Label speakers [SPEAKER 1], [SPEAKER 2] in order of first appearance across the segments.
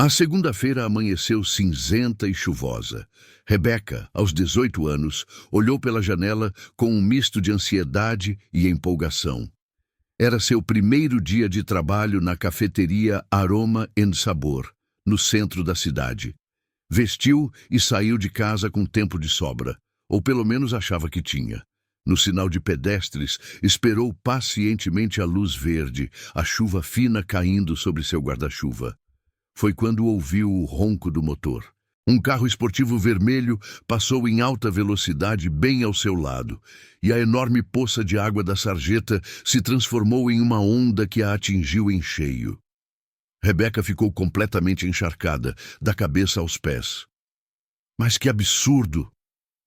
[SPEAKER 1] A segunda-feira amanheceu cinzenta e chuvosa. Rebeca, aos 18 anos, olhou pela janela com um misto de ansiedade e empolgação. Era seu primeiro dia de trabalho na cafeteria Aroma e Sabor, no centro da cidade. Vestiu e saiu de casa com tempo de sobra, ou pelo menos achava que tinha. No sinal de pedestres, esperou pacientemente a luz verde, a chuva fina caindo sobre seu guarda-chuva. Foi quando ouviu o ronco do motor. Um carro esportivo vermelho passou em alta velocidade bem ao seu lado, e a enorme poça de água da sarjeta se transformou em uma onda que a atingiu em cheio. Rebeca ficou completamente encharcada, da cabeça aos pés. Mas que absurdo!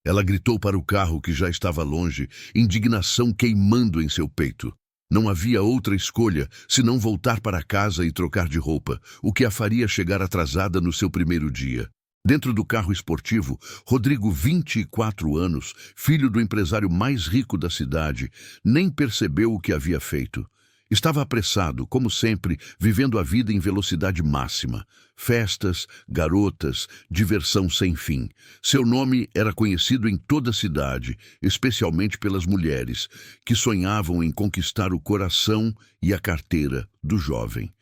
[SPEAKER 1] Ela gritou para o carro que já estava longe, indignação queimando em seu peito. Não havia outra escolha senão voltar para casa e trocar de roupa, o que a faria chegar atrasada no seu primeiro dia. Dentro do carro esportivo, Rodrigo, 24 anos, filho do empresário mais rico da cidade, nem percebeu o que havia feito. Estava apressado, como sempre, vivendo a vida em velocidade máxima. Festas, garotas, diversão sem fim. Seu nome era conhecido em toda a cidade, especialmente pelas mulheres, que sonhavam em conquistar o coração e a carteira do jovem.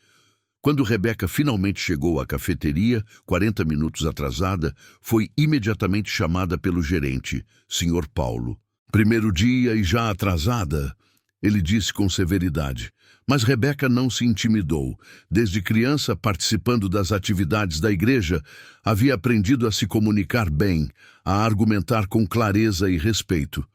[SPEAKER 1] Quando Rebeca finalmente chegou à cafeteria, 40 minutos atrasada, foi imediatamente chamada pelo gerente, Sr. Paulo. "Primeiro dia e já atrasada?" Ele disse com severidade. Mas Rebeca não se intimidou. Desde criança, participando das atividades da igreja, havia aprendido a se comunicar bem, a argumentar com clareza e respeito.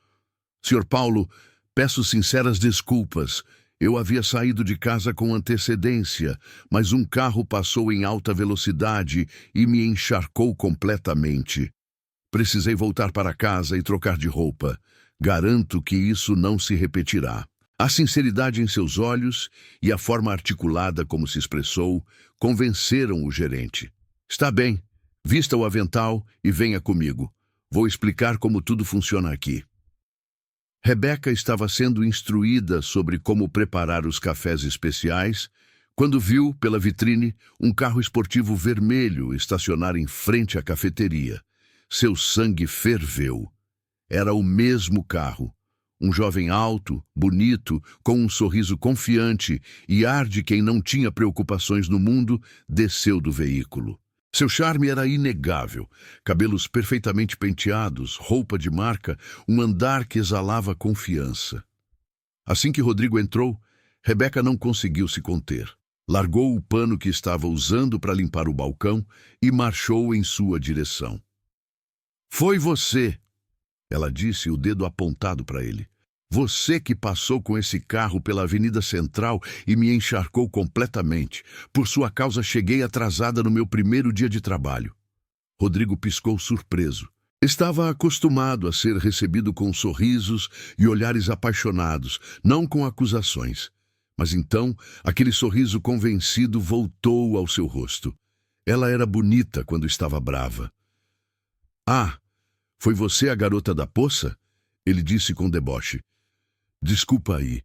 [SPEAKER 1] "Sr. Paulo, peço sinceras desculpas. Eu havia saído de casa com antecedência, mas um carro passou em alta velocidade e me encharcou completamente. Precisei voltar para casa e trocar de roupa. Garanto que isso não se repetirá." A sinceridade em seus olhos e a forma articulada como se expressou convenceram o gerente. "Está bem, vista o avental e venha comigo. Vou explicar como tudo funciona aqui." Rebeca estava sendo instruída sobre como preparar os cafés especiais quando viu, pela vitrine, um carro esportivo vermelho estacionar em frente à cafeteria. Seu sangue ferveu. Era o mesmo carro. Um jovem alto, bonito, com um sorriso confiante e ar de quem não tinha preocupações no mundo, desceu do veículo. Seu charme era inegável, cabelos perfeitamente penteados, roupa de marca, um andar que exalava confiança. Assim que Rodrigo entrou, Rebeca não conseguiu se conter. Largou o pano que estava usando para limpar o balcão e marchou em sua direção. "Foi você!" Ela disse, o dedo apontado para ele. "Você que passou com esse carro pela Avenida Central e me encharcou completamente. Por sua causa cheguei atrasada no meu primeiro dia de trabalho." Rodrigo piscou surpreso. Estava acostumado a ser recebido com sorrisos e olhares apaixonados, não com acusações. Mas então, aquele sorriso convencido voltou ao seu rosto. Ela era bonita quando estava brava. "Ah, foi você a garota da poça?" Ele disse com deboche. "Desculpa aí."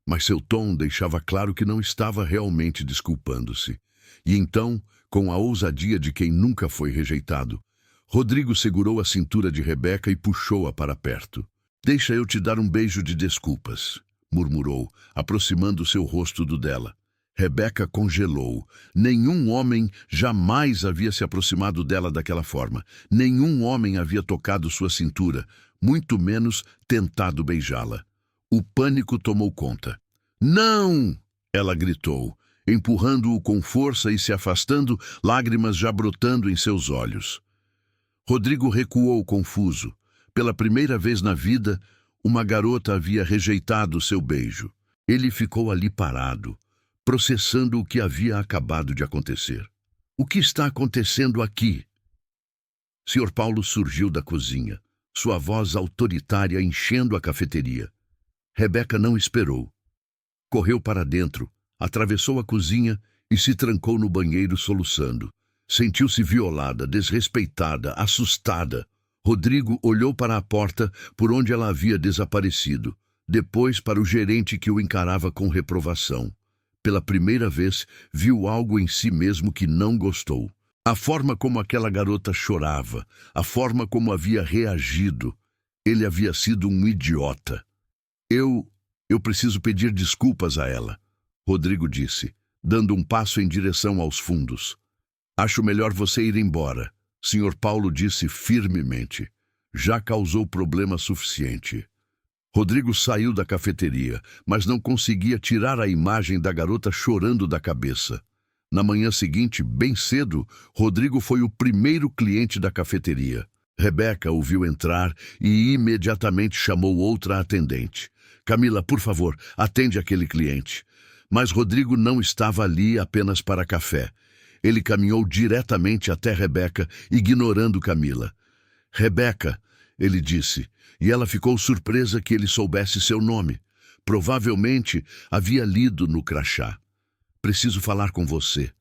[SPEAKER 1] Mas seu tom deixava claro que não estava realmente desculpando-se. E então, com a ousadia de quem nunca foi rejeitado, Rodrigo segurou a cintura de Rebeca e puxou-a para perto. "Deixa eu te dar um beijo de desculpas", murmurou, aproximando seu rosto do dela. Rebeca congelou. Nenhum homem jamais havia se aproximado dela daquela forma. Nenhum homem havia tocado sua cintura, muito menos tentado beijá-la. O pânico tomou conta. "Não!" ela gritou, empurrando-o com força e se afastando, lágrimas já brotando em seus olhos. Rodrigo recuou confuso. Pela primeira vez na vida, uma garota havia rejeitado seu beijo. Ele ficou ali parado, processando o que havia acabado de acontecer. "O que está acontecendo aqui?" Sr. Paulo surgiu da cozinha, sua voz autoritária enchendo a cafeteria. Rebeca não esperou. Correu para dentro, atravessou a cozinha e se trancou no banheiro soluçando. Sentiu-se violada, desrespeitada, assustada. Rodrigo olhou para a porta por onde ela havia desaparecido, depois para o gerente que o encarava com reprovação. pela primeira vez, viu algo em si mesmo que não gostou. A forma como aquela garota chorava, a forma como havia reagido. Ele havia sido um idiota. Eu preciso pedir desculpas a ela, Rodrigo disse, dando um passo em direção aos fundos. Acho melhor você ir embora, Sr. Paulo disse firmemente. Já causou problema suficiente. Rodrigo saiu da cafeteria, mas não conseguia tirar a imagem da garota chorando da cabeça. Na manhã seguinte, bem cedo, Rodrigo foi o primeiro cliente da cafeteria. Rebeca o viu entrar e imediatamente chamou outra atendente. Camila, por favor, atende aquele cliente. Mas Rodrigo não estava ali apenas para café. Ele caminhou diretamente até Rebeca, ignorando Camila. Rebeca, ele disse, e ela ficou surpresa que ele soubesse seu nome. Provavelmente havia lido no crachá. Preciso falar com você.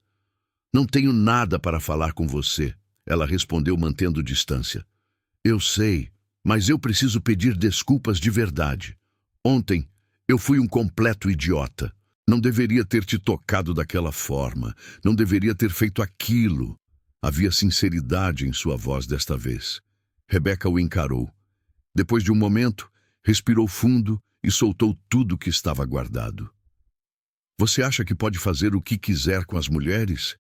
[SPEAKER 1] Não tenho nada para falar com você, ela respondeu mantendo distância. Eu sei, mas eu preciso pedir desculpas de verdade. Ontem, eu fui um completo idiota. Não deveria ter te tocado daquela forma. Não deveria ter feito aquilo. Havia sinceridade em sua voz desta vez. Rebeca o encarou. Depois de um momento, respirou fundo e soltou tudo que estava guardado. Você acha que pode fazer o que quiser com as mulheres?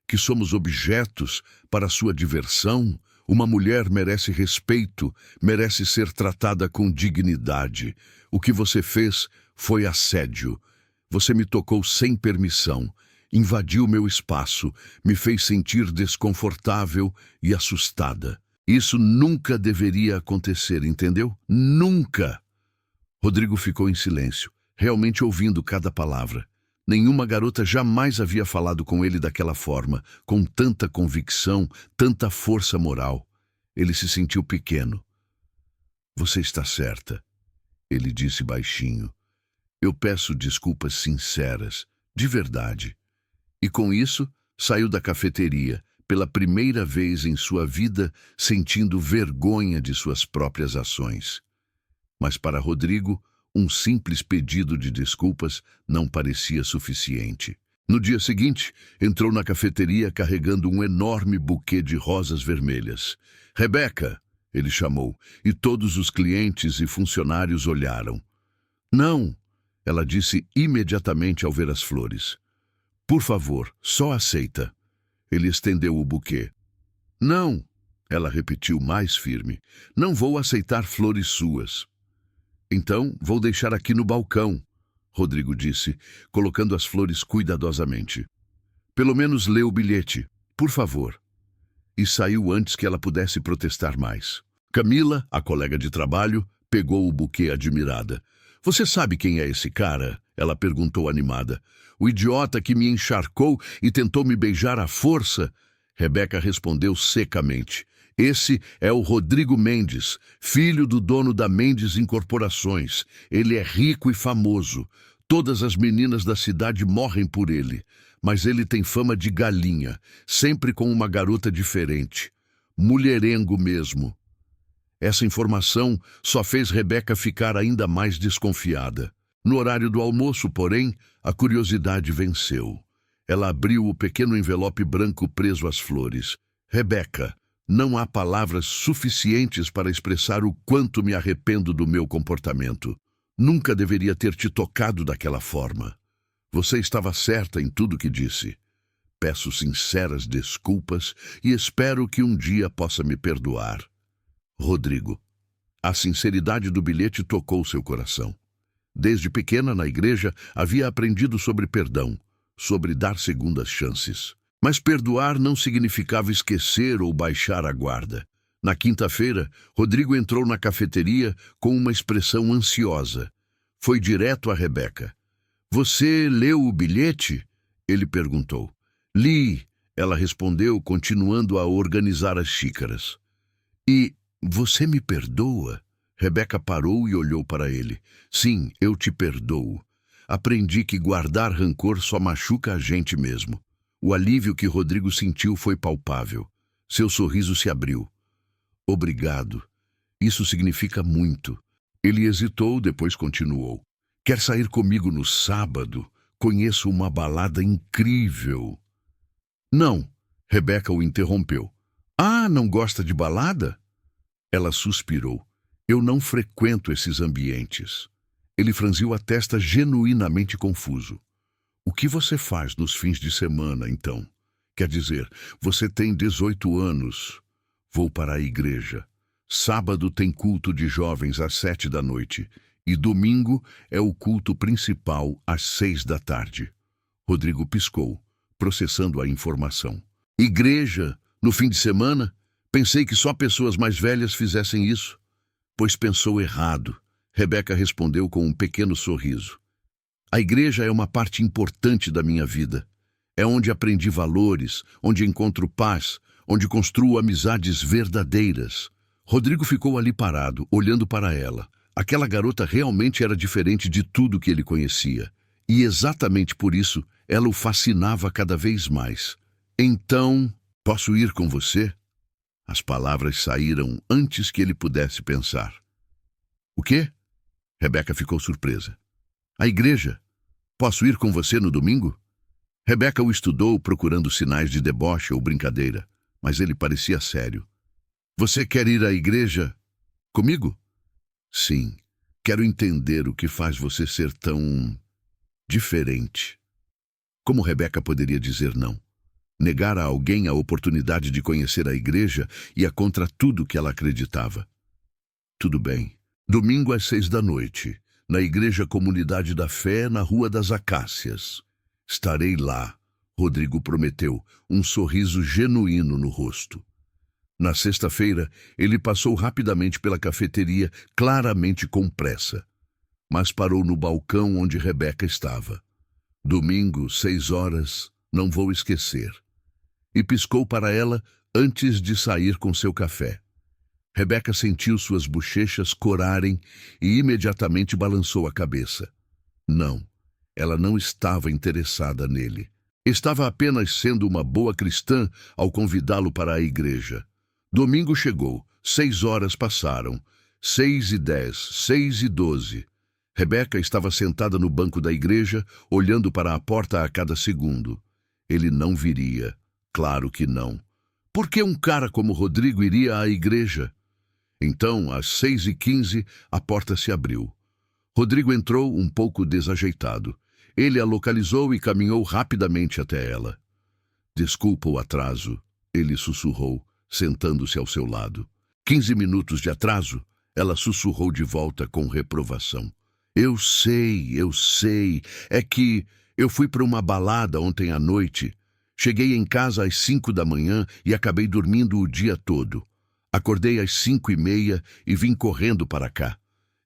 [SPEAKER 1] Que somos objetos para sua diversão? Uma mulher merece respeito, merece ser tratada com dignidade. O que você fez foi assédio. Você me tocou sem permissão, invadiu meu espaço, me fez sentir desconfortável e assustada. Isso nunca deveria acontecer, entendeu? Nunca! Rodrigo ficou em silêncio, realmente ouvindo cada palavra. Nenhuma garota jamais havia falado com ele daquela forma, com tanta convicção, tanta força moral. Ele se sentiu pequeno. Você está certa, ele disse baixinho. Eu peço desculpas sinceras, de verdade. E com isso, saiu da cafeteria, pela primeira vez em sua vida, sentindo vergonha de suas próprias ações. Mas para Rodrigo, um simples pedido de desculpas não parecia suficiente. No dia seguinte, entrou na cafeteria carregando um enorme buquê de rosas vermelhas. Rebeca, ele chamou, e todos os clientes e funcionários olharam. Não, ela disse imediatamente ao ver as flores. Por favor, só aceita. Ele estendeu o buquê. Não, ela repetiu mais firme. Não vou aceitar flores suas. Então, vou deixar aqui no balcão, Rodrigo disse, colocando as flores cuidadosamente. Pelo menos lê o bilhete, por favor. E saiu antes que ela pudesse protestar mais. Camila, a colega de trabalho, pegou o buquê admirada. Você sabe quem é esse cara? Ela perguntou animada. O idiota que me encharcou e tentou me beijar à força? Rebeca respondeu secamente. Esse é o Rodrigo Mendes, filho do dono da Mendes Incorporações. Ele é rico e famoso. Todas as meninas da cidade morrem por ele. Mas ele tem fama de galinha, sempre com uma garota diferente. Mulherengo mesmo. Essa informação só fez Rebeca ficar ainda mais desconfiada. No horário do almoço, porém, a curiosidade venceu. Ela abriu o pequeno envelope branco preso às flores. Rebeca, não há palavras suficientes para expressar o quanto me arrependo do meu comportamento. Nunca deveria ter te tocado daquela forma. Você estava certa em tudo que disse. Peço sinceras desculpas e espero que um dia possa me perdoar. Rodrigo. A sinceridade do bilhete tocou seu coração. Desde pequena, na igreja, havia aprendido sobre perdão, sobre dar segundas chances. Mas perdoar não significava esquecer ou baixar a guarda. Na quinta-feira, Rodrigo entrou na cafeteria com uma expressão ansiosa. Foi direto a Rebeca. Você leu o bilhete? Ele perguntou. Li, ela respondeu, continuando a organizar as xícaras. E você me perdoa? Rebeca parou e olhou para ele. Sim, eu te perdoo. Aprendi que guardar rancor só machuca a gente mesmo. O alívio que Rodrigo sentiu foi palpável. Seu sorriso se abriu. Obrigado. Isso significa muito. Ele hesitou, depois continuou. Quer sair comigo no sábado? conheço uma balada incrível. Não, Rebeca o interrompeu. Ah, não gosta de balada? Ela suspirou. Eu não frequento esses ambientes. Ele franziu a testa genuinamente confuso. O que você faz nos fins de semana, então? Quer dizer, você tem 18 anos. Vou para a igreja. Sábado tem culto de jovens às 7 da noite. E domingo é o culto principal às 6 da tarde. Rodrigo piscou, processando a informação. Igreja, no fim de semana? Pensei que só pessoas mais velhas fizessem isso. Pois pensou errado. Rebeca respondeu com um pequeno sorriso. A igreja é uma parte importante da minha vida. É onde aprendi valores, onde encontro paz, onde construo amizades verdadeiras. Rodrigo ficou ali parado, olhando para ela. Aquela garota realmente era diferente de tudo que ele conhecia. E exatamente por isso, ela o fascinava cada vez mais. Então, posso ir com você? As palavras saíram antes que ele pudesse pensar. O quê? Rebeca ficou surpresa. A igreja? Posso ir com você no domingo? Rebeca o estudou procurando sinais de deboche ou brincadeira, mas ele parecia sério. Você quer ir à igreja comigo? Sim, quero entender o que faz você ser tão diferente. Como Rebeca poderia dizer não? Negar a alguém a oportunidade de conhecer a igreja ia contra tudo que ela acreditava. Tudo bem. Domingo às 6 da noite, na Igreja Comunidade da Fé, na Rua das Acácias. Estarei lá, Rodrigo prometeu, um sorriso genuíno no rosto. Na sexta-feira, ele passou rapidamente pela cafeteria, claramente com pressa. Mas parou no balcão onde Rebeca estava. Domingo, 6 horas, não vou esquecer. E piscou para ela antes de sair com seu café. Rebeca sentiu suas bochechas corarem e imediatamente balançou a cabeça. Não, ela não estava interessada nele. Estava apenas sendo uma boa cristã ao convidá-lo para a igreja. Domingo chegou, 6 horas passaram, 6:10, 6:12. Rebeca estava sentada no banco da igreja, olhando para a porta a cada segundo. Ele não viria. Claro que não. Por que um cara como Rodrigo iria à igreja? Então, às 6:15, a porta se abriu. Rodrigo entrou um pouco desajeitado. Ele a localizou e caminhou rapidamente até ela. Desculpa o atraso, ele sussurrou, sentando-se ao seu lado. 15 minutos de atraso, ela sussurrou de volta com reprovação. Eu sei, é que eu fui para uma balada ontem à noite. Cheguei em casa às 5 da manhã e acabei dormindo o dia todo. Acordei às 5:30 e vim correndo para cá.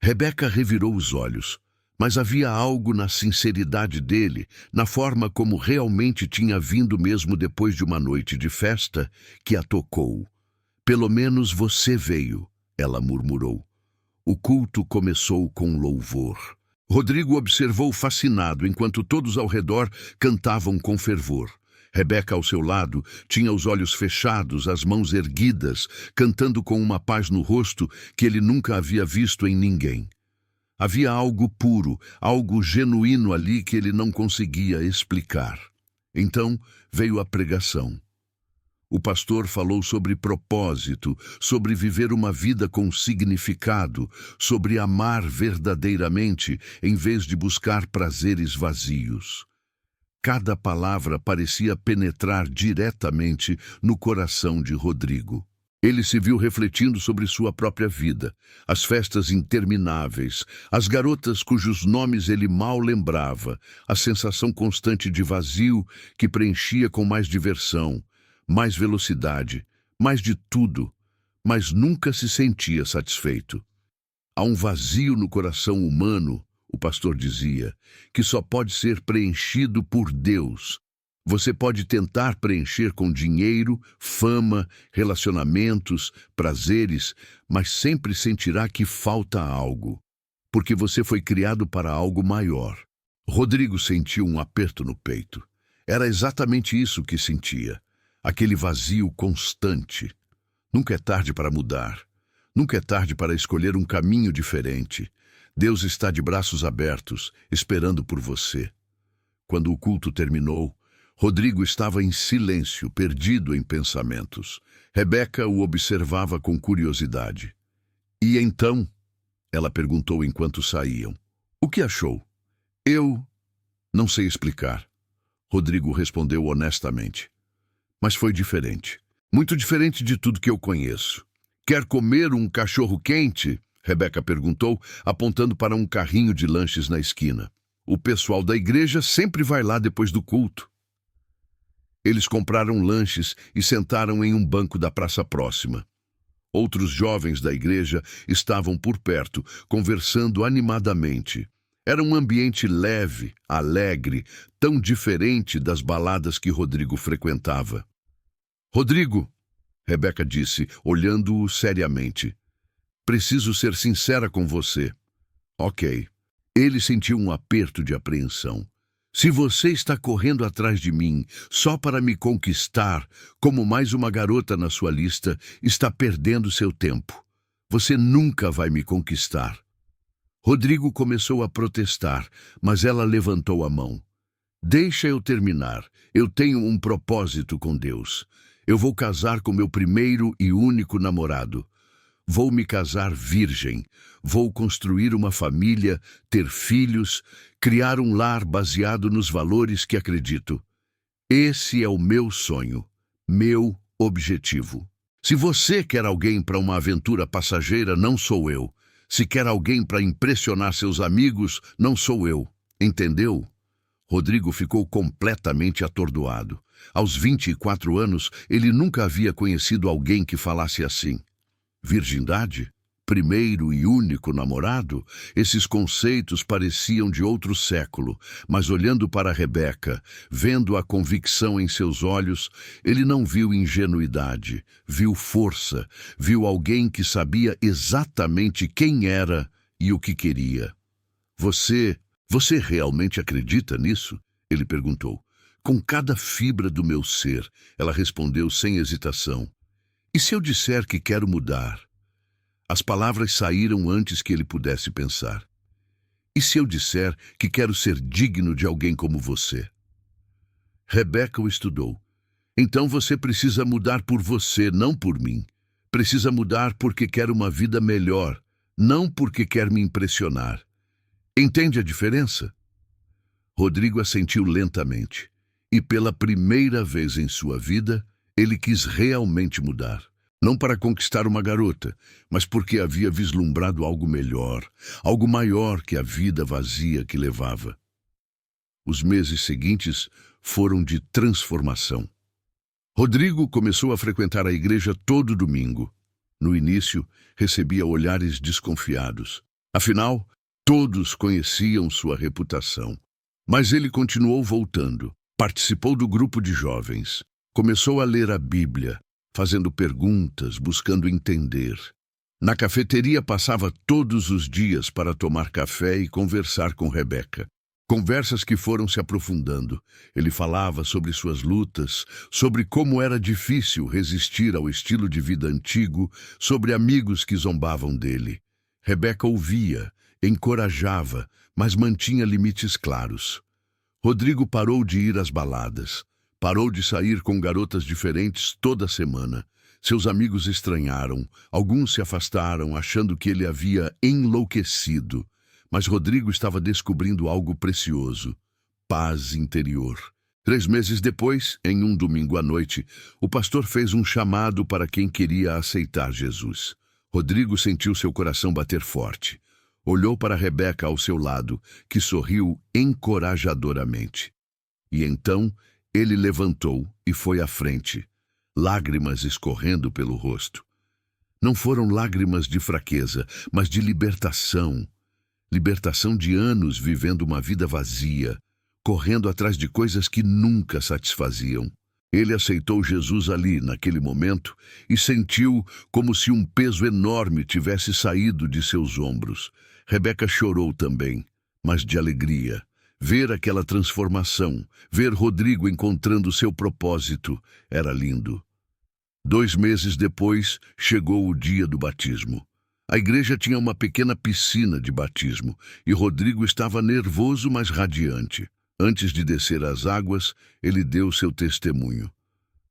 [SPEAKER 1] Rebeca revirou os olhos, mas havia algo na sinceridade dele, na forma como realmente tinha vindo mesmo depois de uma noite de festa, que a tocou. Pelo menos você veio, ela murmurou. O culto começou com louvor. Rodrigo observou fascinado enquanto todos ao redor cantavam com fervor. Rebeca, ao seu lado, tinha os olhos fechados, as mãos erguidas, cantando com uma paz no rosto que ele nunca havia visto em ninguém. Havia algo puro, algo genuíno ali que ele não conseguia explicar. Então veio a pregação. O pastor falou sobre propósito, sobre viver uma vida com significado, sobre amar verdadeiramente em vez de buscar prazeres vazios. Cada palavra parecia penetrar diretamente no coração de Rodrigo. Ele se viu refletindo sobre sua própria vida, as festas intermináveis, as garotas cujos nomes ele mal lembrava, a sensação constante de vazio que preenchia com mais diversão, mais velocidade, mais de tudo, mas nunca se sentia satisfeito. Há um vazio no coração humano, o pastor dizia, que só pode ser preenchido por Deus. Você pode tentar preencher com dinheiro, fama, relacionamentos, prazeres, mas sempre sentirá que falta algo, porque você foi criado para algo maior. Rodrigo sentiu um aperto no peito. Era exatamente isso que sentia, aquele vazio constante. Nunca é tarde para mudar. Nunca é tarde para escolher um caminho diferente. Deus está de braços abertos, esperando por você. Quando o culto terminou, Rodrigo estava em silêncio, perdido em pensamentos. Rebeca o observava com curiosidade. E então, ela perguntou enquanto saíam, o que achou? Eu não sei explicar. Rodrigo respondeu honestamente. Mas foi diferente. Muito diferente de tudo que eu conheço. Quer comer um cachorro quente? Rebeca perguntou, apontando para um carrinho de lanches na esquina. O pessoal da igreja sempre vai lá depois do culto. Eles compraram lanches e sentaram em um banco da praça próxima. Outros jovens da igreja estavam por perto, conversando animadamente. Era um ambiente leve, alegre, tão diferente das baladas que Rodrigo frequentava. Rodrigo, Rebeca disse, olhando-o seriamente. Preciso ser sincera com você. Ok. Ele sentiu um aperto de apreensão. Se você está correndo atrás de mim só para me conquistar, como mais uma garota na sua lista, está perdendo seu tempo. Você nunca vai me conquistar. Rodrigo começou a protestar, mas ela levantou a mão. Deixa eu terminar. Eu tenho um propósito com Deus. Eu vou casar com meu primeiro e único namorado. Vou me casar virgem. Vou construir uma família, ter filhos, criar um lar baseado nos valores que acredito. Esse é o meu sonho, meu objetivo. Se você quer alguém para uma aventura passageira, não sou eu. Se quer alguém para impressionar seus amigos, não sou eu. Entendeu? Rodrigo ficou completamente atordoado. Aos 24 anos, ele nunca havia conhecido alguém que falasse assim. Virgindade? Primeiro e único namorado? Esses conceitos pareciam de outro século, mas olhando para Rebeca, vendo a convicção em seus olhos, ele não viu ingenuidade, viu força, viu alguém que sabia exatamente quem era e o que queria. Você realmente acredita nisso? Ele perguntou. Com cada fibra do meu ser, ela respondeu sem hesitação. E se eu disser que quero mudar? As palavras saíram antes que ele pudesse pensar. E se eu disser que quero ser digno de alguém como você? Rebeca o estudou. Então você precisa mudar por você, não por mim. Precisa mudar porque quer uma vida melhor, não porque quer me impressionar. Entende a diferença? Rodrigo assentiu lentamente. E pela primeira vez em sua vida, ele quis realmente mudar. Não para conquistar uma garota, mas porque havia vislumbrado algo melhor, algo maior que a vida vazia que levava. Os meses seguintes foram de transformação. Rodrigo começou a frequentar a igreja todo domingo. No início, recebia olhares desconfiados. Afinal, todos conheciam sua reputação. Mas ele continuou voltando. Participou do grupo de jovens. Começou a ler a Bíblia, fazendo perguntas, buscando entender. Na cafeteria passava todos os dias para tomar café e conversar com Rebeca. Conversas que foram se aprofundando. Ele falava sobre suas lutas, sobre como era difícil resistir ao estilo de vida antigo, sobre amigos que zombavam dele. Rebeca ouvia, encorajava, mas mantinha limites claros. Rodrigo parou de ir às baladas. Parou de sair com garotas diferentes toda semana. Seus amigos estranharam. Alguns se afastaram, achando que ele havia enlouquecido. Mas Rodrigo estava descobrindo algo precioso. Paz interior. 3 meses depois, em um domingo à noite, o pastor fez um chamado para quem queria aceitar Jesus. Rodrigo sentiu seu coração bater forte. Olhou para Rebeca ao seu lado, que sorriu encorajadoramente. E então, ele levantou e foi à frente, lágrimas escorrendo pelo rosto. Não foram lágrimas de fraqueza, mas de libertação. Libertação de anos vivendo uma vida vazia, correndo atrás de coisas que nunca satisfaziam. Ele aceitou Jesus ali, naquele momento, e sentiu como se um peso enorme tivesse saído de seus ombros. Rebeca chorou também, mas de alegria. Ver aquela transformação, ver Rodrigo encontrando seu propósito, era lindo. 2 meses depois, chegou o dia do batismo. A igreja tinha uma pequena piscina de batismo, e Rodrigo estava nervoso, mas radiante. Antes de descer às águas, ele deu seu testemunho.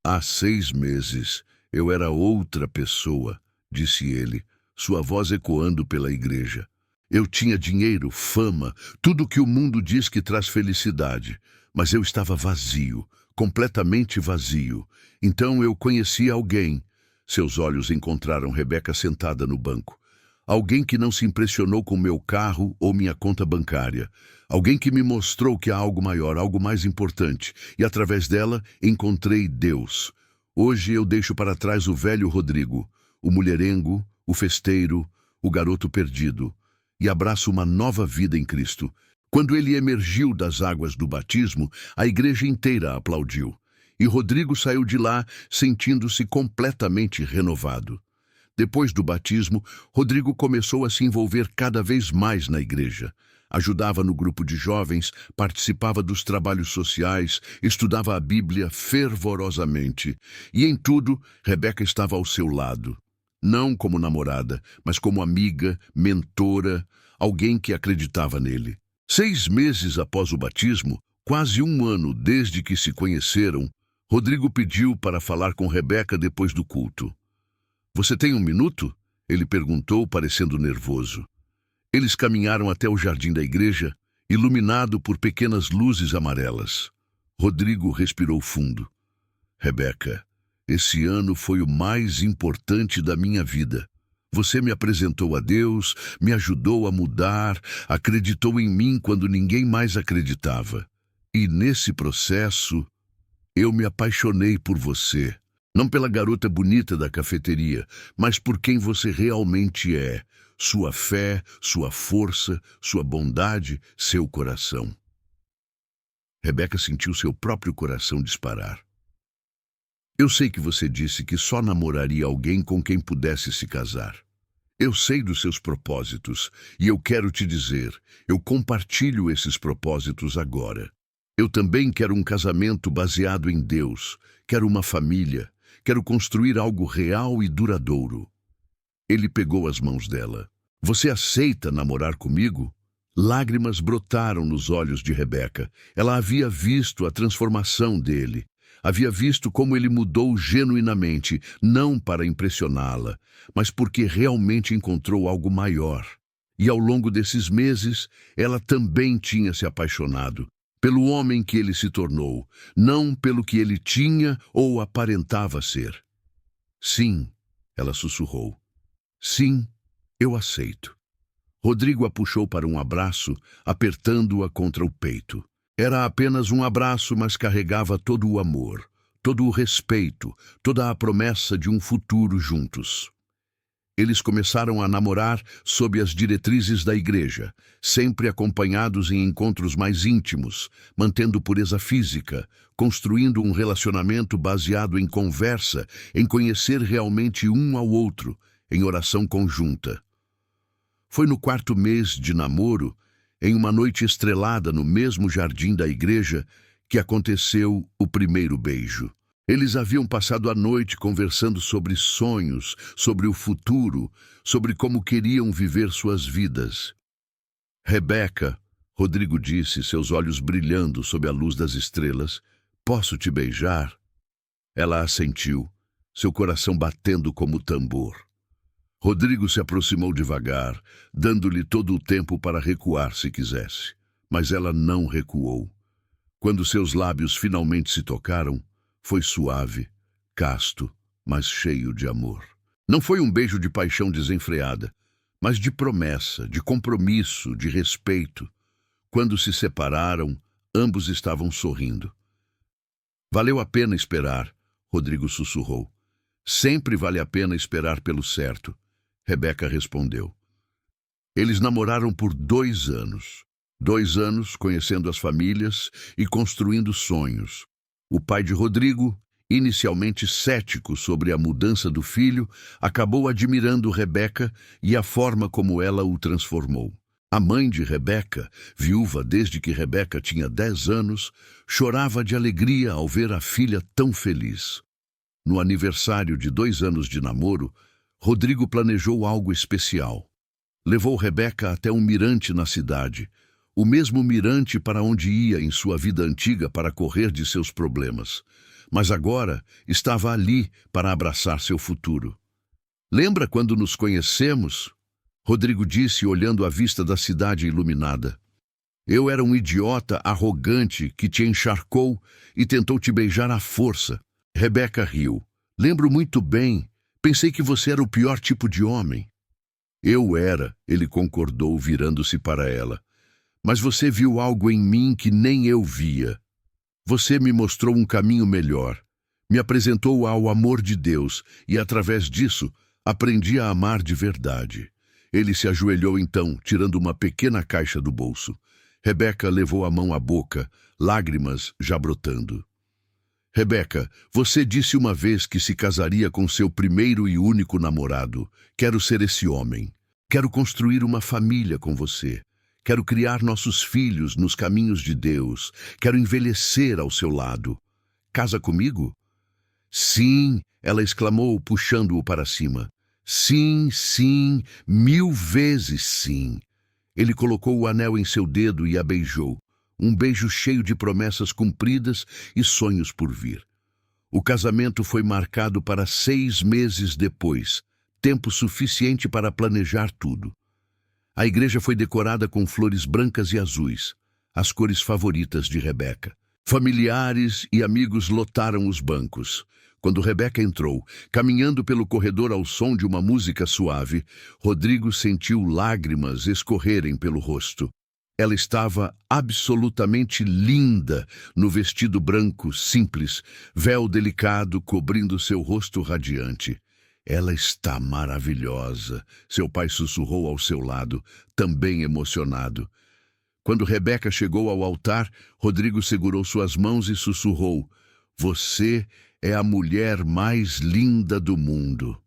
[SPEAKER 1] Há 6 meses eu era outra pessoa, disse ele, sua voz ecoando pela igreja. Eu tinha dinheiro, fama, tudo o que o mundo diz que traz felicidade, mas eu estava vazio, completamente vazio. Então eu conheci alguém. Seus olhos encontraram Rebeca sentada no banco. Alguém que não se impressionou com meu carro ou minha conta bancária. Alguém que me mostrou que há algo maior, algo mais importante. E através dela encontrei Deus. Hoje eu deixo para trás o velho Rodrigo, o mulherengo, o festeiro, o garoto perdido, e abraço uma nova vida em Cristo. Quando ele emergiu das águas do batismo, a igreja inteira aplaudiu. E Rodrigo saiu de lá sentindo-se completamente renovado. Depois do batismo, Rodrigo começou a se envolver cada vez mais na igreja. Ajudava no grupo de jovens, participava dos trabalhos sociais, estudava a Bíblia fervorosamente. E em tudo, Rebeca estava ao seu lado. Não como namorada, mas como amiga, mentora, alguém que acreditava nele. 6 meses após o batismo, quase 1 ano desde que se conheceram, Rodrigo pediu para falar com Rebeca depois do culto. Você tem 1 minuto? Ele perguntou, parecendo nervoso. Eles caminharam até o jardim da igreja, iluminado por pequenas luzes amarelas. Rodrigo respirou fundo. Rebeca, esse ano foi o mais importante da minha vida. Você me apresentou a Deus, me ajudou a mudar, acreditou em mim quando ninguém mais acreditava. E nesse processo, eu me apaixonei por você. Não pela garota bonita da cafeteria, mas por quem você realmente é. Sua fé, sua força, sua bondade, seu coração. Rebeca sentiu seu próprio coração disparar. Eu sei que você disse que só namoraria alguém com quem pudesse se casar. Eu sei dos seus propósitos, e eu quero te dizer, eu compartilho esses propósitos agora. Eu também quero um casamento baseado em Deus, quero uma família, quero construir algo real e duradouro. Ele pegou as mãos dela. Você aceita namorar comigo? Lágrimas brotaram nos olhos de Rebeca. Ela havia visto a transformação dele. Havia visto como ele mudou genuinamente, não para impressioná-la, mas porque realmente encontrou algo maior. E ao longo desses meses, ela também tinha se apaixonado pelo homem que ele se tornou, não pelo que ele tinha ou aparentava ser. Sim, ela sussurrou. Sim, eu aceito. Rodrigo a puxou para um abraço, apertando-a contra o peito. Era apenas um abraço, mas carregava todo o amor, todo o respeito, toda a promessa de um futuro juntos. Eles começaram a namorar sob as diretrizes da igreja, sempre acompanhados em encontros mais íntimos, mantendo pureza física, construindo um relacionamento baseado em conversa, em conhecer realmente um ao outro, em oração conjunta. Foi no 4º mês de namoro, em uma noite estrelada no mesmo jardim da igreja, que aconteceu o primeiro beijo. Eles haviam passado a noite conversando sobre sonhos, sobre o futuro, sobre como queriam viver suas vidas. Rebeca, Rodrigo disse, seus olhos brilhando sob a luz das estrelas, posso te beijar? Ela assentiu, seu coração batendo como tambor. Rodrigo se aproximou devagar, dando-lhe todo o tempo para recuar se quisesse. Mas ela não recuou. Quando seus lábios finalmente se tocaram, foi suave, casto, mas cheio de amor. Não foi um beijo de paixão desenfreada, mas de promessa, de compromisso, de respeito. Quando se separaram, ambos estavam sorrindo. Valeu a pena esperar, Rodrigo sussurrou. Sempre vale a pena esperar pelo certo. Rebeca respondeu. Eles namoraram por 2 anos. 2 anos conhecendo as famílias e construindo sonhos. O pai de Rodrigo, inicialmente cético sobre a mudança do filho, acabou admirando Rebeca e a forma como ela o transformou. A mãe de Rebeca, viúva desde que Rebeca tinha 10 anos, chorava de alegria ao ver a filha tão feliz. No aniversário de 2 anos de namoro, Rodrigo planejou algo especial. Levou Rebeca até um mirante na cidade, o mesmo mirante para onde ia em sua vida antiga para correr de seus problemas. Mas agora estava ali para abraçar seu futuro. Lembra quando nos conhecemos? Rodrigo disse, olhando a vista da cidade iluminada. Eu era um idiota arrogante que te encharcou e tentou te beijar à força. Rebeca riu. Lembro muito bem. Pensei que você era o pior tipo de homem. Eu era, ele concordou, virando-se para ela. Mas você viu algo em mim que nem eu via. Você me mostrou um caminho melhor. Me apresentou ao amor de Deus e, através disso, aprendi a amar de verdade. Ele se ajoelhou então, tirando uma pequena caixa do bolso. Rebeca levou a mão à boca, lágrimas já brotando. Rebeca, você disse uma vez que se casaria com seu primeiro e único namorado. Quero ser esse homem. Quero construir uma família com você. Quero criar nossos filhos nos caminhos de Deus. Quero envelhecer ao seu lado. Casa comigo? Sim, ela exclamou, puxando-o para cima. Sim, sim, 1000 vezes sim. Ele colocou o anel em seu dedo e a beijou. Um beijo cheio de promessas cumpridas e sonhos por vir. O casamento foi marcado para 6 meses depois, tempo suficiente para planejar tudo. A igreja foi decorada com flores brancas e azuis, as cores favoritas de Rebeca. Familiares e amigos lotaram os bancos. Quando Rebeca entrou, caminhando pelo corredor ao som de uma música suave, Rodrigo sentiu lágrimas escorrerem pelo rosto. Ela estava absolutamente linda no vestido branco simples, véu delicado cobrindo seu rosto radiante. Ela está maravilhosa, seu pai sussurrou ao seu lado, também emocionado. Quando Rebeca chegou ao altar, Rodrigo segurou suas mãos e sussurrou: Você é a mulher mais linda do mundo.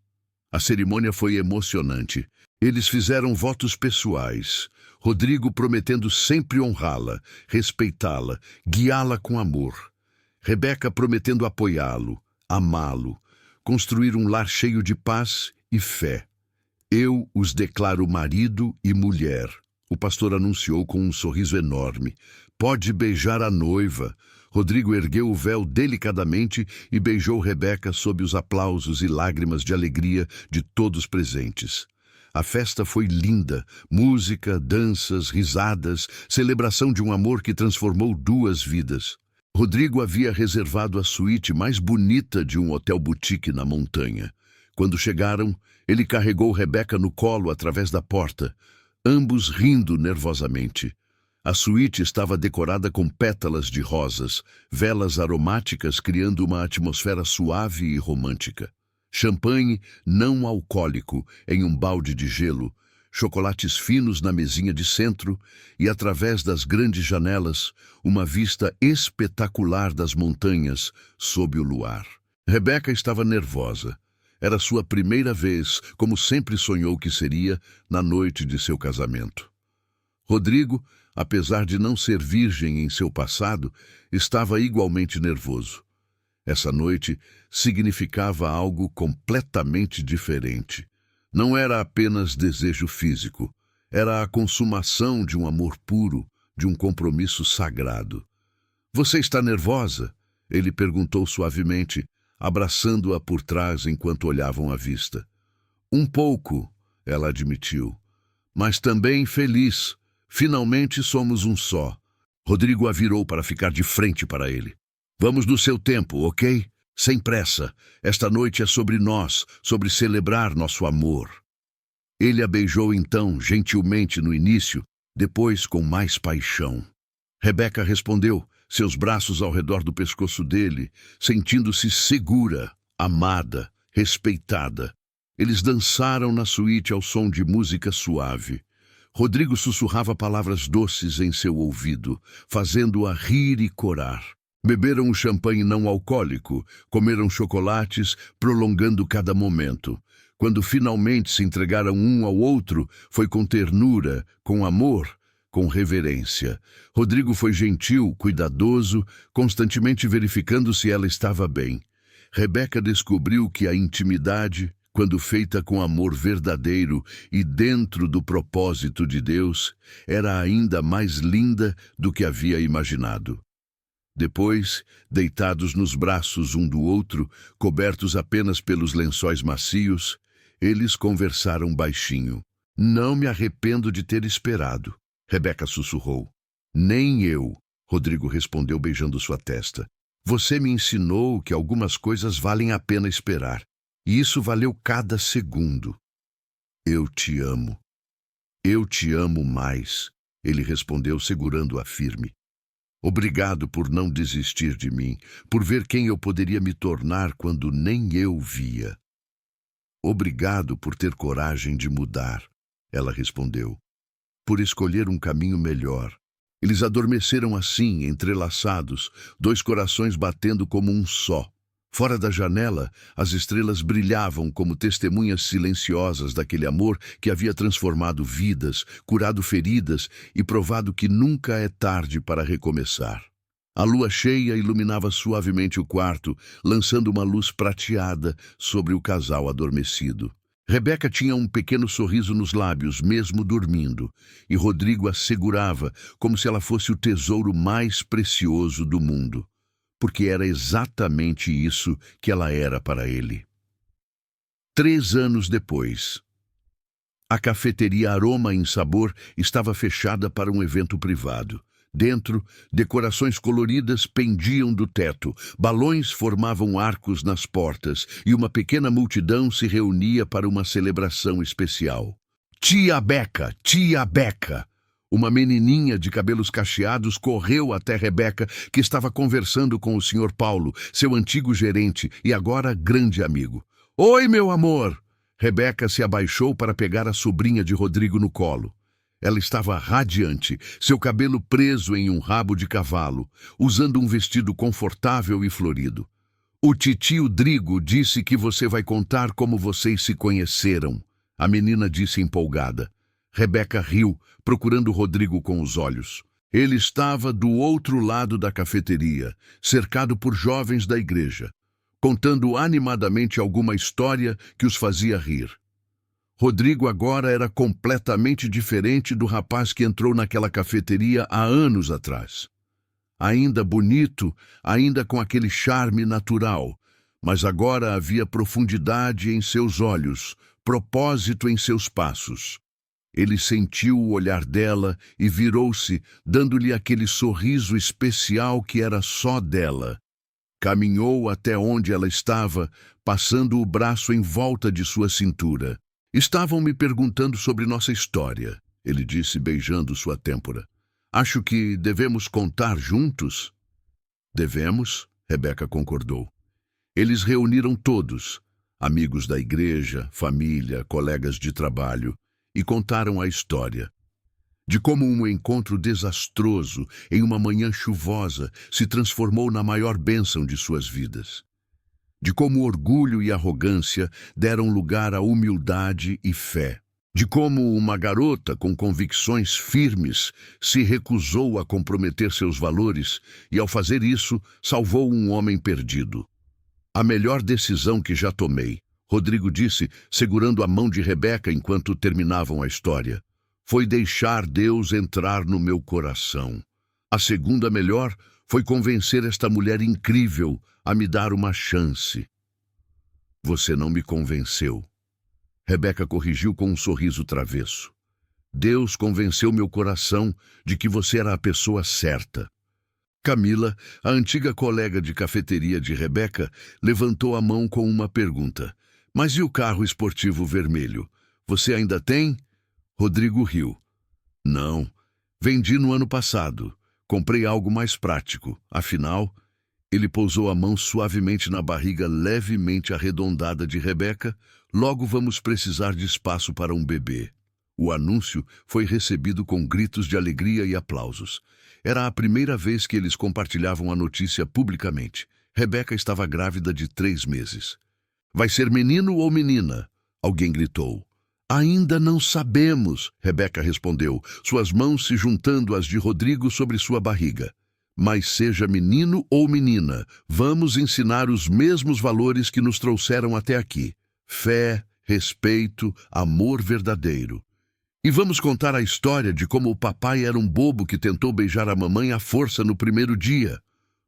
[SPEAKER 1] A cerimônia foi emocionante. Eles fizeram votos pessoais. Rodrigo prometendo sempre honrá-la, respeitá-la, guiá-la com amor. Rebeca prometendo apoiá-lo, amá-lo, construir um lar cheio de paz e fé. Eu os declaro marido e mulher, o pastor anunciou com um sorriso enorme. Pode beijar a noiva. Rodrigo ergueu o véu delicadamente e beijou Rebeca sob os aplausos e lágrimas de alegria de todos presentes. A festa foi linda, música, danças, risadas, celebração de um amor que transformou 2 vidas. Rodrigo havia reservado a suíte mais bonita de um hotel boutique na montanha. Quando chegaram, ele carregou Rebeca no colo através da porta, ambos rindo nervosamente. A suíte estava decorada com pétalas de rosas, velas aromáticas criando uma atmosfera suave e romântica. Champanhe não alcoólico em um balde de gelo, chocolates finos na mesinha de centro e, através das grandes janelas, uma vista espetacular das montanhas sob o luar. Rebeca estava nervosa. Era sua primeira vez, como sempre sonhou que seria, na noite de seu casamento. Rodrigo, apesar de não ser virgem em seu passado, estava igualmente nervoso. Essa noite significava algo completamente diferente. Não era apenas desejo físico, era a consumação de um amor puro, de um compromisso sagrado. Você está nervosa? Ele perguntou suavemente, abraçando-a por trás enquanto olhavam à vista. Um pouco, ela admitiu, mas também feliz. Finalmente somos um só. Rodrigo a virou para ficar de frente para ele. Vamos no seu tempo, ok? Sem pressa. Esta noite é sobre nós, sobre celebrar nosso amor. Ele a beijou então, gentilmente no início, depois com mais paixão. Rebeca respondeu, seus braços ao redor do pescoço dele, sentindo-se segura, amada, respeitada. Eles dançaram na suíte ao som de música suave. Rodrigo sussurrava palavras doces em seu ouvido, fazendo-a rir e corar. Beberam um champanhe não alcoólico, comeram chocolates, prolongando cada momento. Quando finalmente se entregaram um ao outro, foi com ternura, com amor, com reverência. Rodrigo foi gentil, cuidadoso, constantemente verificando se ela estava bem. Rebeca descobriu que a intimidade, quando feita com amor verdadeiro e dentro do propósito de Deus, era ainda mais linda do que havia imaginado. Depois, deitados nos braços um do outro, cobertos apenas pelos lençóis macios, eles conversaram baixinho. Não me arrependo de ter esperado, Rebeca sussurrou. Nem eu, Rodrigo respondeu beijando sua testa. Você me ensinou que algumas coisas valem a pena esperar. E isso valeu cada segundo. Eu te amo. Eu te amo mais, ele respondeu segurando-a firme. Obrigado por não desistir de mim, por ver quem eu poderia me tornar quando nem eu via. Obrigado por ter coragem de mudar, ela respondeu. Por escolher um caminho melhor. Eles adormeceram assim, entrelaçados, dois corações batendo como um só. Fora da janela, as estrelas brilhavam como testemunhas silenciosas daquele amor que havia transformado vidas, curado feridas e provado que nunca é tarde para recomeçar. A lua cheia iluminava suavemente o quarto, lançando uma luz prateada sobre o casal adormecido. Rebeca tinha um pequeno sorriso nos lábios, mesmo dormindo, e Rodrigo a segurava como se ela fosse o tesouro mais precioso do mundo. Porque era exatamente isso que ela era para ele. 3 anos depois, a cafeteria Aroma em Sabor estava fechada para um evento privado. Dentro, decorações coloridas pendiam do teto, balões formavam arcos nas portas e uma pequena multidão se reunia para uma celebração especial. Tia Beca! Tia Beca! Uma menininha de cabelos cacheados correu até Rebeca, que estava conversando com o Sr. Paulo, seu antigo gerente e agora grande amigo. Oi, meu amor! Rebeca se abaixou para pegar a sobrinha de Rodrigo no colo. Ela estava radiante, seu cabelo preso em um rabo de cavalo, usando um vestido confortável e florido. O titio Drigo disse que você vai contar como vocês se conheceram, a menina disse empolgada. Rebeca riu, procurando Rodrigo com os olhos. Ele estava do outro lado da cafeteria, cercado por jovens da igreja, contando animadamente alguma história que os fazia rir. Rodrigo agora era completamente diferente do rapaz que entrou naquela cafeteria há anos atrás. Ainda bonito, ainda com aquele charme natural, mas agora havia profundidade em seus olhos, propósito em seus passos. Ele sentiu o olhar dela e virou-se, dando-lhe aquele sorriso especial que era só dela. Caminhou até onde ela estava, passando o braço em volta de sua cintura. Estavam me perguntando sobre nossa história, ele disse beijando sua têmpora. Acho que devemos contar juntos? Devemos, Rebeca concordou. Eles reuniram todos, amigos da igreja, família, colegas de trabalho, e contaram a história. De como um encontro desastroso em uma manhã chuvosa se transformou na maior bênção de suas vidas. De como orgulho e arrogância deram lugar à humildade e fé. De como uma garota com convicções firmes se recusou a comprometer seus valores e, ao fazer isso, salvou um homem perdido. A melhor decisão que já tomei, Rodrigo disse, segurando a mão de Rebeca enquanto terminavam a história, foi deixar Deus entrar no meu coração. A segunda melhor foi convencer esta mulher incrível a me dar uma chance. Você não me convenceu. Rebeca corrigiu com um sorriso travesso. Deus convenceu meu coração de que você era a pessoa certa. Camila, a antiga colega de cafeteria de Rebeca, levantou a mão com uma pergunta. Mas e o carro esportivo vermelho? Você ainda tem? Rodrigo riu. Não, vendi no ano passado. Comprei algo mais prático. Afinal, ele pousou a mão suavemente na barriga levemente arredondada de Rebeca. Logo vamos precisar de espaço para um bebê. O anúncio foi recebido com gritos de alegria e aplausos. Era a primeira vez que eles compartilhavam a notícia publicamente. Rebeca estava grávida de 3 meses. Vai ser menino ou menina? Alguém gritou. Ainda não sabemos, Rebeca respondeu, suas mãos se juntando às de Rodrigo sobre sua barriga. Mas seja menino ou menina, vamos ensinar os mesmos valores que nos trouxeram até aqui. Fé, respeito, amor verdadeiro. E vamos contar a história de como o papai era um bobo que tentou beijar a mamãe à força no primeiro dia.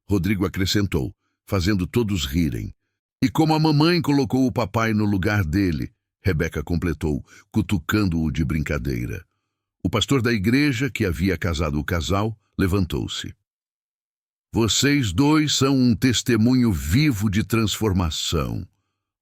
[SPEAKER 1] Rodrigo acrescentou, fazendo todos rirem. E como a mamãe colocou o papai no lugar dele, Rebeca completou, cutucando-o de brincadeira. O pastor da igreja, que havia casado o casal, levantou-se. Vocês dois são um testemunho vivo de transformação.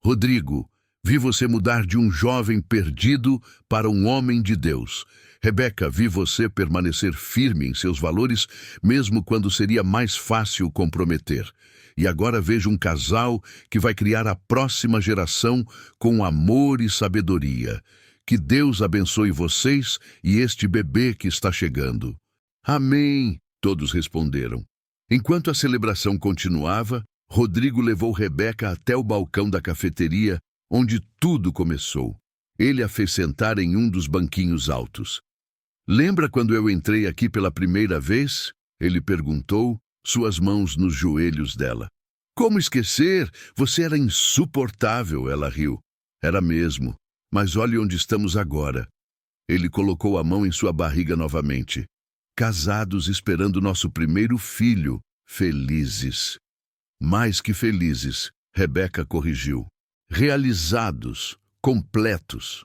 [SPEAKER 1] Rodrigo, vi você mudar de um jovem perdido para um homem de Deus. Rebeca, vi você permanecer firme em seus valores, mesmo quando seria mais fácil comprometer. E agora vejo um casal que vai criar a próxima geração com amor e sabedoria. Que Deus abençoe vocês e este bebê que está chegando. Amém, todos responderam. Enquanto a celebração continuava, Rodrigo levou Rebeca até o balcão da cafeteria, onde tudo começou. Ele a fez sentar em um dos banquinhos altos. Lembra quando eu entrei aqui pela primeira vez? Ele perguntou, suas mãos nos joelhos dela. Como esquecer? Você era insuportável, ela riu. Era mesmo, mas olhe onde estamos agora. Ele colocou a mão em sua barriga novamente. Casados esperando nosso primeiro filho, felizes. Mais que felizes, Rebeca corrigiu. Realizados, completos.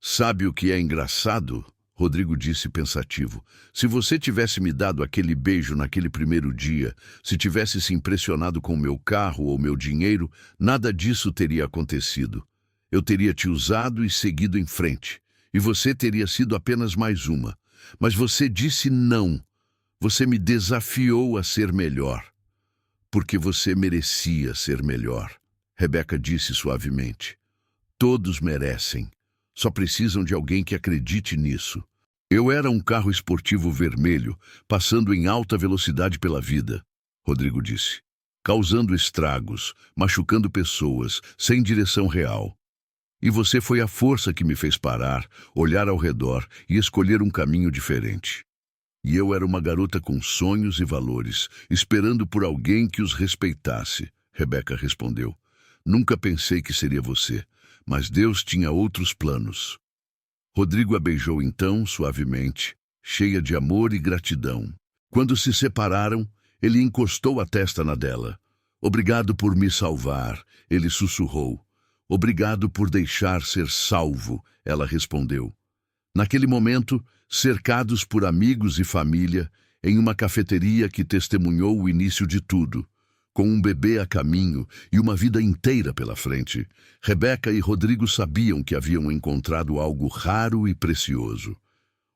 [SPEAKER 1] Sabe o que é engraçado? Rodrigo disse pensativo. Se você tivesse me dado aquele beijo naquele primeiro dia, se tivesse se impressionado com meu carro ou meu dinheiro, nada disso teria acontecido. Eu teria te usado e seguido em frente. E você teria sido apenas mais uma. Mas você disse não. Você me desafiou a ser melhor. Porque você merecia ser melhor. Rebeca disse suavemente. Todos merecem. Só precisam de alguém que acredite nisso. Eu era um carro esportivo vermelho, passando em alta velocidade pela vida, Rodrigo disse. Causando estragos, machucando pessoas, sem direção real. E você foi a força que me fez parar, olhar ao redor e escolher um caminho diferente. E eu era uma garota com sonhos e valores, esperando por alguém que os respeitasse, Rebeca respondeu. Nunca pensei que seria você, mas Deus tinha outros planos. Rodrigo a beijou então, suavemente, cheia de amor e gratidão. Quando se separaram, ele encostou a testa na dela. Obrigado por me salvar, ele sussurrou. Obrigado por deixar ser salvo, ela respondeu. Naquele momento, cercados por amigos e família, em uma cafeteria que testemunhou o início de tudo, com um bebê a caminho e uma vida inteira pela frente, Rebeca e Rodrigo sabiam que haviam encontrado algo raro e precioso.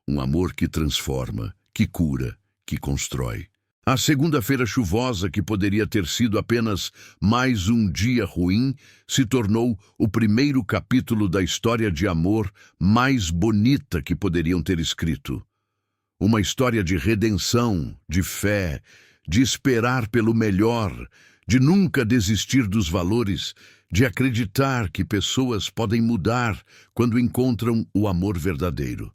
[SPEAKER 1] Um amor que transforma, que cura, que constrói. A segunda-feira chuvosa, que poderia ter sido apenas mais um dia ruim, se tornou o primeiro capítulo da história de amor mais bonita que poderiam ter escrito. Uma história de redenção, de fé, de esperar pelo melhor, de nunca desistir dos valores, de acreditar que pessoas podem mudar quando encontram o amor verdadeiro.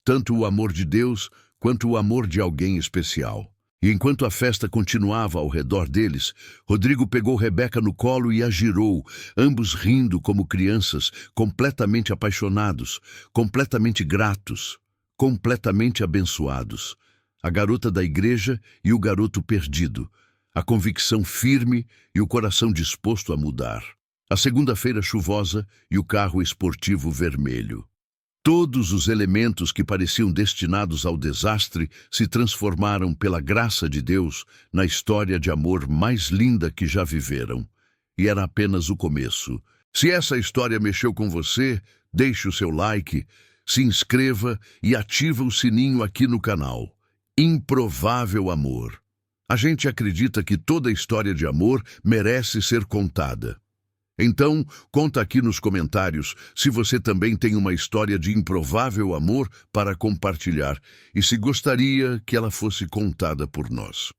[SPEAKER 1] Tanto o amor de Deus quanto o amor de alguém especial. E enquanto a festa continuava ao redor deles, Rodrigo pegou Rebeca no colo e a girou, ambos rindo como crianças, completamente apaixonados, completamente gratos, completamente abençoados. A garota da igreja e o garoto perdido, a convicção firme e o coração disposto a mudar. A segunda-feira chuvosa e o carro esportivo vermelho. Todos os elementos que pareciam destinados ao desastre se transformaram pela graça de Deus na história de amor mais linda que já viveram. E era apenas o começo. Se essa história mexeu com você, deixe o seu like, se inscreva e ativa o sininho aqui no canal. Improvável amor. A gente acredita que toda história de amor merece ser contada. Então, conta aqui nos comentários se você também tem uma história de improvável amor para compartilhar e se gostaria que ela fosse contada por nós.